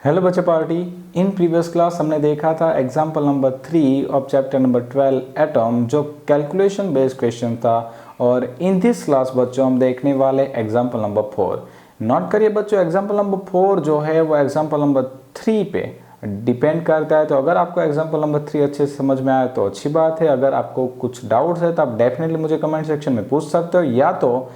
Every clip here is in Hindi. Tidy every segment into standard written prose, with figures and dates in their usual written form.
हेलो बच्चे पार्टी। इन प्रीवियस क्लास हमने देखा था example number 3 of chapter number 12 atom, जो कैलकुलेशन बेस्ड क्वेश्चन था। और इन दिस क्लास बच्चों हम देखने वाले एग्जाम्पल नंबर 4। नोट करिए बच्चों, एग्जाम्पल नंबर 4 जो है वो एग्जाम्पल नंबर 3 पे डिपेंड करता है। तो अगर आपको एग्जाम्पल नंबर 3 अच्छे से समझ में आया तो अच्छी बात है। अगर आपको कुछ डाउट्स है तो आप डेफिनेटली मुझे कमेंट सेक्शन में पूछ सकते हो, या तो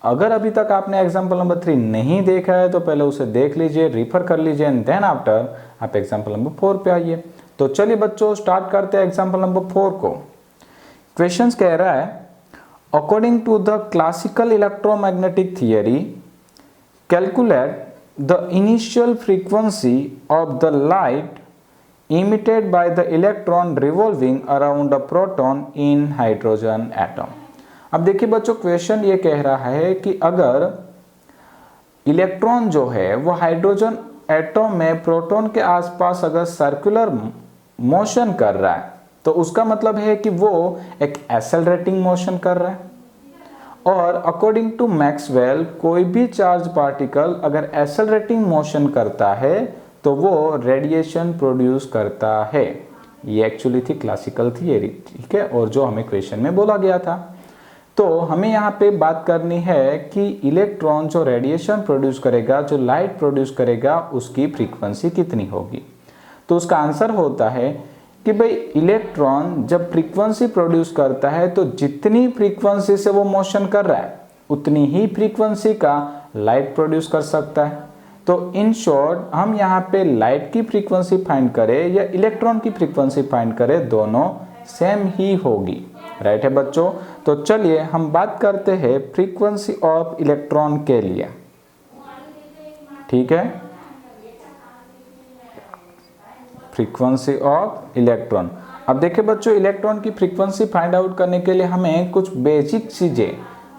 अगर अभी तक आपने एग्जाम्पल नंबर 3 नहीं देखा है तो पहले उसे देख लीजिए, रिफर कर लीजिए, एंड देन आफ्टर आप एग्जाम्पल नंबर 4 पे आइए। तो चलिए बच्चों स्टार्ट करते हैं एग्जाम्पल नंबर 4 को। क्वेश्चंस कह रहा है, according to the classical electromagnetic theory calculate the initial frequency of the light emitted by the electron revolving around a proton in hydrogen atom। अब देखिए बच्चों, क्वेश्चन ये कह रहा है कि अगर इलेक्ट्रॉन जो है वो हाइड्रोजन एटम में प्रोटॉन के आसपास अगर सर्कुलर मोशन कर रहा है तो उसका मतलब है कि वो एक एक्सेलरेटिंग मोशन कर रहा है। और अकॉर्डिंग टू मैक्सवेल कोई भी चार्ज पार्टिकल अगर एक्सेलरेटिंग मोशन करता है तो वो रेडिएशन प्रोड्यूस करता है। ये एक्चुअली थी क्लासिकल थियरी, ठीक है, और जो हमें क्वेश्चन में बोला गया था। तो हमें यहाँ पे बात करनी है कि इलेक्ट्रॉन जो रेडिएशन प्रोड्यूस करेगा, जो लाइट प्रोड्यूस करेगा, उसकी फ्रीक्वेंसी कितनी होगी। तो उसका आंसर होता है कि भाई इलेक्ट्रॉन जब फ्रीक्वेंसी प्रोड्यूस करता है तो जितनी फ्रीक्वेंसी से वो मोशन कर रहा है उतनी ही फ्रीक्वेंसी का लाइट प्रोड्यूस कर सकता है। तो इन शॉर्ट हम यहाँ पे लाइट की फ्रीक्वेंसी फाइंड करें या इलेक्ट्रॉन की फ्रीक्वेंसी फाइंड करें, दोनों सेम ही होगी। राइट है बच्चों। तो चलिए हम बात करते हैं फ्रीक्वेंसी ऑफ इलेक्ट्रॉन के लिए, ठीक है। Frequency of electron. अब देखिए बच्चों, इलेक्ट्रॉन की फ्रीक्वेंसी फाइंड आउट करने के लिए हमें कुछ बेसिक चीजें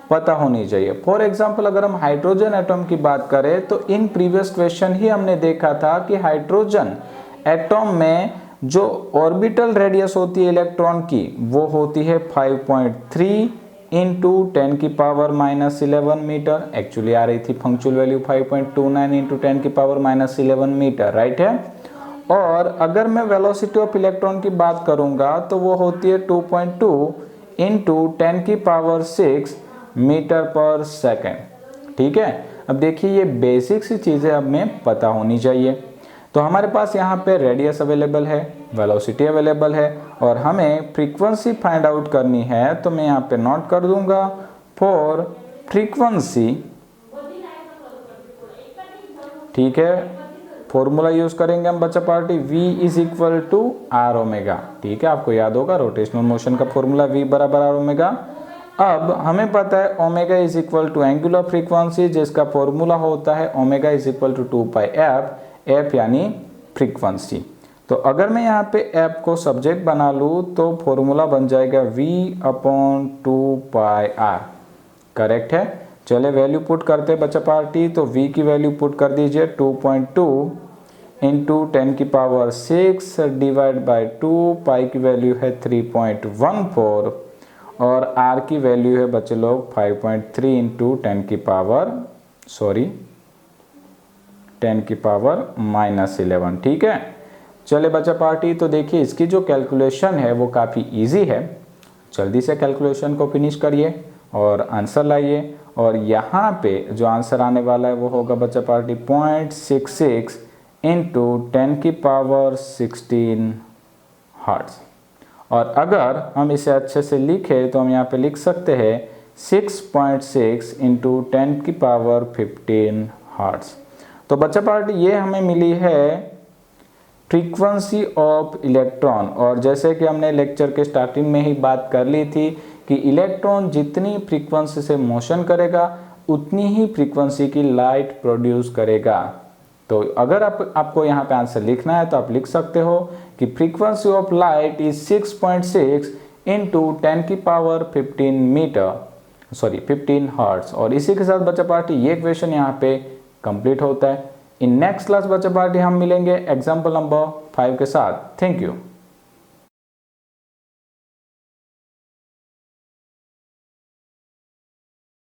पता होनी चाहिए। फॉर एग्जाम्पल अगर हम हाइड्रोजन एटम की बात करें तो इन प्रीवियस क्वेश्चन ही हमने देखा था कि हाइड्रोजन एटम में जो ऑर्बिटल रेडियस होती है इलेक्ट्रॉन की वो होती है 5.3 इंटू 10 की पावर -11 मीटर। एक्चुअली आ रही थी फंक्चुअल वैल्यू 5.29 इंटू 10 की पावर -11 मीटर, राइट है। और अगर मैं वेलोसिटी ऑफ इलेक्ट्रॉन की बात करूंगा तो वो होती है 2.2 इंटू 10 की पावर 6 मीटर पर सेकेंड, ठीक है। अब देखिए ये बेसिक सी चीज़ें हमें पता होनी चाहिए। तो हमारे पास यहाँ पे रेडियस अवेलेबल है, वेलोसिटी अवेलेबल है, और हमें फ्रीक्वेंसी फाइंड आउट करनी है। तो मैं यहाँ पे नोट कर दूंगा फॉर फ्रीक्वेंसी, ठीक है। फॉर्मूला यूज करेंगे हम बच्चा party, V is equal to R omega, ठीक है। आपको याद होगा रोटेशनल मोशन का फॉर्मूला V बराबर R ओमेगा। अब हमें पता है omega is equal to angular frequency, जिसका फॉर्मूला होता है omega is equal to 2πf, f यानी फ्रीक्वेंसी। तो अगर मैं यहाँ पे f को सब्जेक्ट बना लूँ तो फॉर्मूला बन जाएगा V/2πr, करेक्ट है। चले वैल्यू पुट करते हैं बच्चा पार्टी। तो v की वैल्यू पुट कर दीजिए 2.2 इंटू 10 की पावर 6 डिवाइड बाई 2, पाई की वैल्यू है 3.14 और r की वैल्यू है बच्चे लोग 5.3 इंटू 10 की पावर 11, ठीक है। चले बच्चा पार्टी, तो देखिए इसकी जो कैलकुलेशन है वो काफ़ी इजी है। जल्दी से कैलकुलेशन को फिनिश करिए और आंसर लाइए। और यहाँ पे जो आंसर आने वाला है वो होगा बच्चा पार्टी 0.66 इंटू 10 की पावर 16 हर्ट्ज। और अगर हम इसे अच्छे से लिखें तो हम यहाँ पे लिख सकते हैं 6.6 इंटू 10 की पावर 15 हर्ट्ज। तो बच्चा पार्टी ये हमें मिली है फ्रीक्वेंसी ऑफ इलेक्ट्रॉन। और जैसे कि हमने लेक्चर के स्टार्टिंग में ही बात कर ली थी कि इलेक्ट्रॉन जितनी फ्रीक्वेंसी से मोशन करेगा उतनी ही फ्रीक्वेंसी की लाइट प्रोड्यूस करेगा। तो अगर आपको यहाँ पे आंसर लिखना है तो आप लिख सकते हो कि frequency of light is 6.6 into 10 की पावर 15 हर्ट्ज। और इसी के साथ बच्चा पार्टी ये क्वेश्चन यहाँ पे कंप्लीट होता है। इन नेक्स्ट क्लास बच्चा पार्टी हम मिलेंगे एग्जाम्पल नंबर 5 के साथ। Thank you.